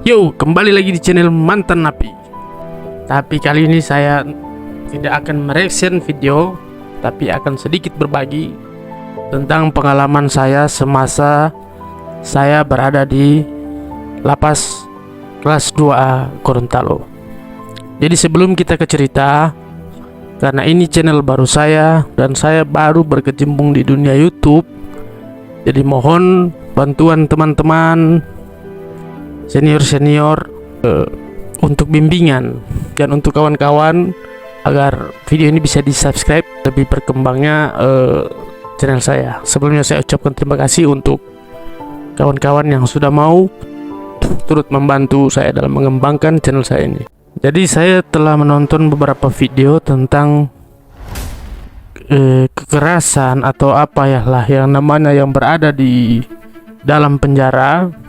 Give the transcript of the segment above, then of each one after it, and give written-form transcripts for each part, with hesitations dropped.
Yo, kembali lagi di channel Mantan Napi. Tapi kali ini saya tidak akan mereaction video, tapi akan sedikit berbagi tentang pengalaman saya semasa saya berada di lapas kelas 2A Gorontalo. Jadi sebelum kita ke cerita, karena ini channel baru saya dan saya baru berkecimpung di dunia YouTube, jadi mohon bantuan teman-teman senior-senior untuk bimbingan dan untuk kawan-kawan agar video ini bisa di subscribe lebih berkembangnya channel saya. Sebelumnya saya ucapkan terima kasih untuk kawan-kawan yang sudah mau turut membantu saya dalam mengembangkan channel saya ini. Jadi saya telah menonton beberapa video tentang kekerasan atau apa ya lah yang namanya yang berada di dalam penjara.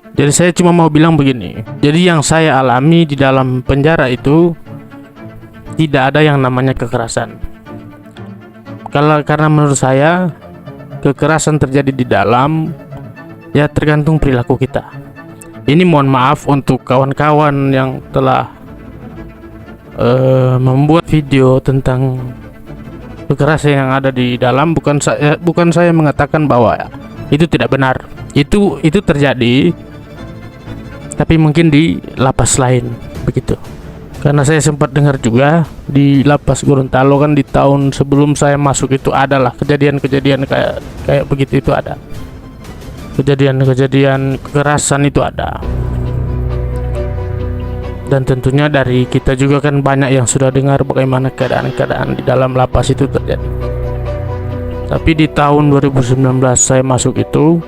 Jadi saya cuma mau bilang begini. Jadi yang saya alami di dalam penjara itu tidak ada yang namanya kekerasan. Karena menurut saya kekerasan terjadi di dalam, ya tergantung perilaku kita. Ini mohon maaf untuk kawan-kawan yang telah membuat video tentang kekerasan yang ada di dalam. Bukan saya mengatakan bahwa itu tidak benar. Itu terjadi, tapi mungkin di lapas lain begitu. Karena saya sempat dengar juga di lapas Gorontalo kan di tahun sebelum saya masuk itu adalah kejadian-kejadian kayak begitu, itu ada kejadian-kejadian kekerasan, itu ada. Dan tentunya dari kita juga kan banyak yang sudah dengar bagaimana keadaan-keadaan di dalam lapas itu terjadi. Tapi di tahun 2019 saya masuk itu,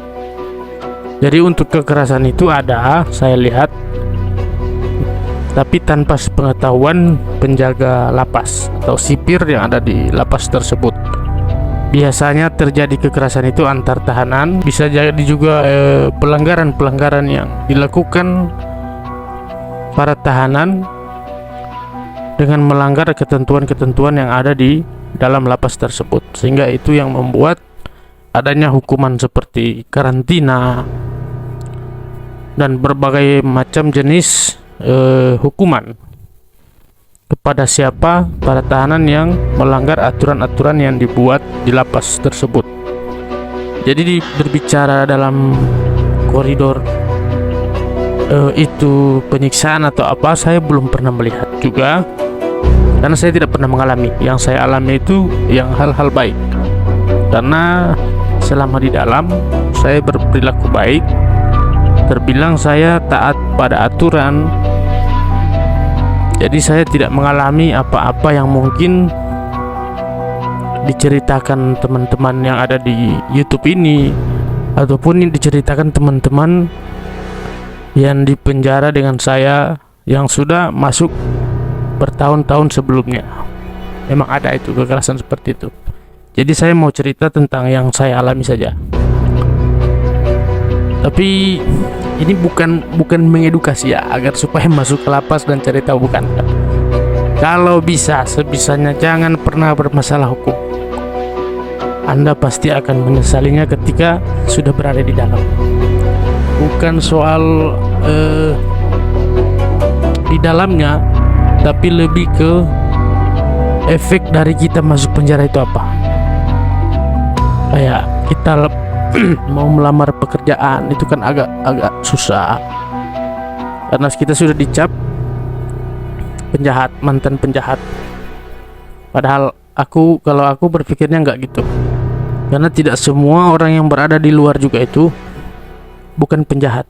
jadi untuk kekerasan itu ada, saya lihat, tapi tanpa sepengetahuan penjaga lapas atau sipir yang ada di lapas tersebut. Biasanya terjadi kekerasan itu antar tahanan, bisa jadi juga pelanggaran-pelanggaran yang dilakukan para tahanan dengan melanggar ketentuan-ketentuan yang ada di dalam lapas tersebut, sehingga itu yang membuat adanya hukuman seperti karantina dan berbagai macam jenis hukuman kepada siapa para tahanan yang melanggar aturan-aturan yang dibuat di lapas tersebut. Jadi berbicara dalam koridor itu penyiksaan atau apa, saya belum pernah melihat juga karena saya tidak pernah mengalami. Yang saya alami itu yang hal-hal baik, karena selama di dalam saya berperilaku baik, terbilang saya taat pada aturan. Jadi saya tidak mengalami apa-apa yang mungkin diceritakan teman-teman yang ada di YouTube ini, ataupun yang diceritakan teman-teman yang di penjara dengan saya yang sudah masuk bertahun-tahun sebelumnya. Memang ada itu kekerasan seperti itu. Jadi saya mau cerita tentang yang saya alami saja. Tapi ini bukan mengedukasi ya agar supaya masuk ke lapas dan cari tahu, bukan. Kalau bisa sebisanya jangan pernah bermasalah hukum. Anda pasti akan menyesalinya ketika sudah berada di dalam. Bukan soal di dalamnya, tapi lebih ke efek dari kita masuk penjara itu apa. Kayak kita mau melamar pekerjaan itu kan agak susah, karena kita sudah dicap penjahat, mantan penjahat. Padahal kalau aku berpikirnya nggak gitu, karena tidak semua orang yang berada di luar juga itu bukan penjahat.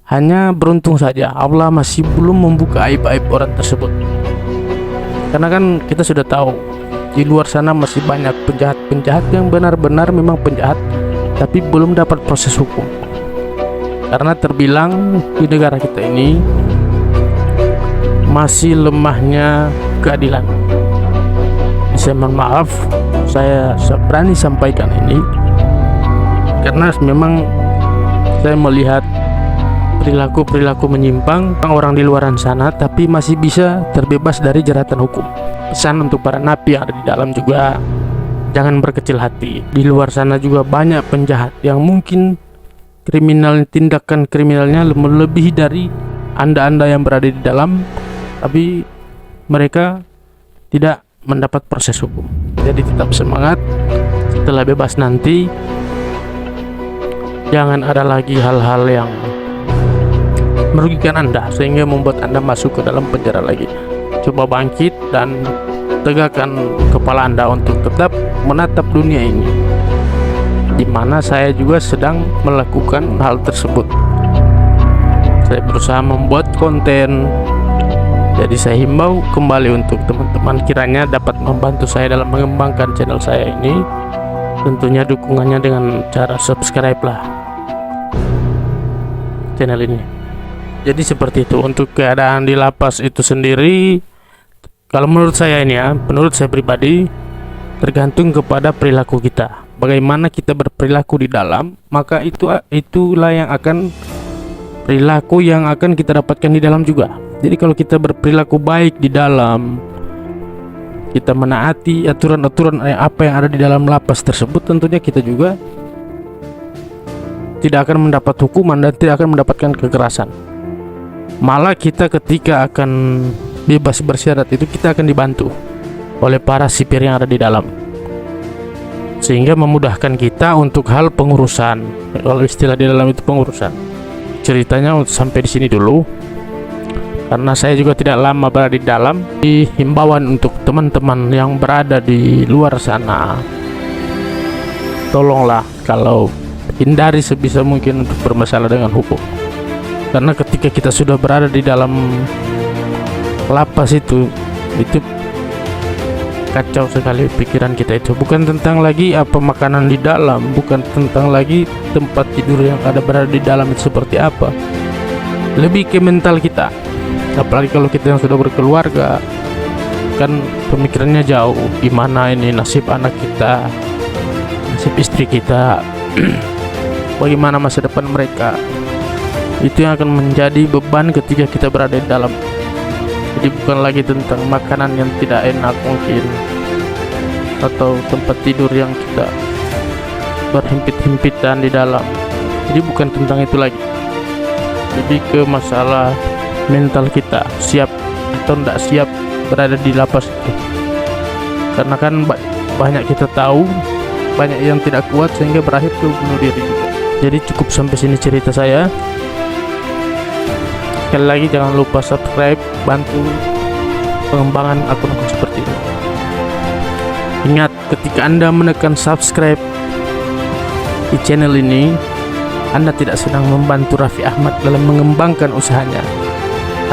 Hanya beruntung saja Allah masih belum membuka aib-aib orang tersebut. Karena kan kita sudah tahu di luar sana masih banyak penjahat-penjahat yang benar-benar memang penjahat, tapi belum dapat proses hukum. Karena terbilang di negara kita ini masih lemahnya keadilan. Saya mohon maaf, saya berani sampaikan ini karena memang saya melihat perilaku menyimpang orang di luaran sana, tapi masih bisa terbebas dari jeratan hukum. Pesan untuk para napi yang ada di dalam juga, jangan berkecil hati. Di luar sana juga banyak penjahat yang mungkin tindakan kriminalnya melebihi dari Anda yang berada di dalam, tapi mereka tidak mendapat proses hukum. Jadi tetap semangat, setelah bebas nanti jangan ada lagi hal-hal yang merugikan Anda sehingga membuat Anda masuk ke dalam penjara lagi. Coba bangkit dan tegakkan kepala Anda untuk tetap menatap dunia ini, di mana saya juga sedang melakukan hal tersebut. Saya berusaha membuat konten, jadi saya himbau kembali untuk teman-teman kiranya dapat membantu saya dalam mengembangkan channel saya ini. Tentunya dukungannya dengan cara subscribe lah channel ini. Jadi seperti itu untuk keadaan di lapas itu sendiri. Kalau menurut saya ini ya, menurut saya pribadi, tergantung kepada perilaku kita. Bagaimana kita berperilaku di dalam, maka itulah yang akan perilaku yang akan kita dapatkan di dalam juga. Jadi kalau kita berperilaku baik di dalam, kita menaati aturan-aturan apa yang ada di dalam lapas tersebut, tentunya kita juga tidak akan mendapat hukuman dan tidak akan mendapatkan kekerasan. Malah kita ketika akan bebas bersyarat itu kita akan dibantu oleh para sipir yang ada di dalam, sehingga memudahkan kita untuk hal pengurusan. Kalau istilah di dalam itu pengurusan. Ceritanya sampai di sini dulu, karena saya juga tidak lama berada di dalam. Himbauan untuk teman-teman yang berada di luar sana, tolonglah kalau hindari sebisa mungkin untuk bermasalah dengan hukum. Karena ketika kita sudah berada di dalam lapas itu kacau sekali pikiran kita. Itu bukan tentang lagi apa makanan di dalam, bukan tentang lagi tempat tidur yang ada berada di dalam itu seperti apa, lebih ke mental kita. Apalagi kalau kita yang sudah berkeluarga, kan pemikirannya jauh, gimana ini nasib anak kita, nasib istri kita, bagaimana masa depan mereka. Itu yang akan menjadi beban ketika kita berada di dalam. Jadi bukan lagi tentang makanan yang tidak enak mungkin, atau tempat tidur yang kita berhimpit-himpitan di dalam. Jadi bukan tentang itu lagi. Lebih ke masalah mental kita, siap atau tidak siap berada di lapas itu. Karena kan banyak kita tahu, banyak yang tidak kuat sehingga berakhir ke bunuh diri juga. Jadi cukup sampai sini cerita saya. Sekali lagi jangan lupa subscribe, bantu pengembangan akun-akun seperti ini. Ingat, ketika Anda menekan subscribe di channel ini, Anda tidak sedang membantu Raffi Ahmad dalam mengembangkan usahanya,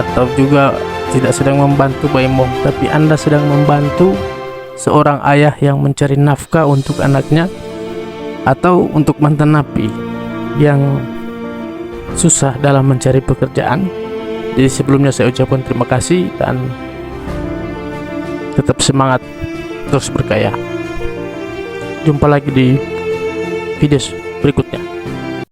atau juga tidak sedang membantu Baimong, tapi Anda sedang membantu seorang ayah yang mencari nafkah untuk anaknya, atau untuk mantan napi yang susah dalam mencari pekerjaan. Jadi sebelumnya saya ucapkan terima kasih dan tetap semangat, terus berkaya. Jumpa lagi di video berikutnya.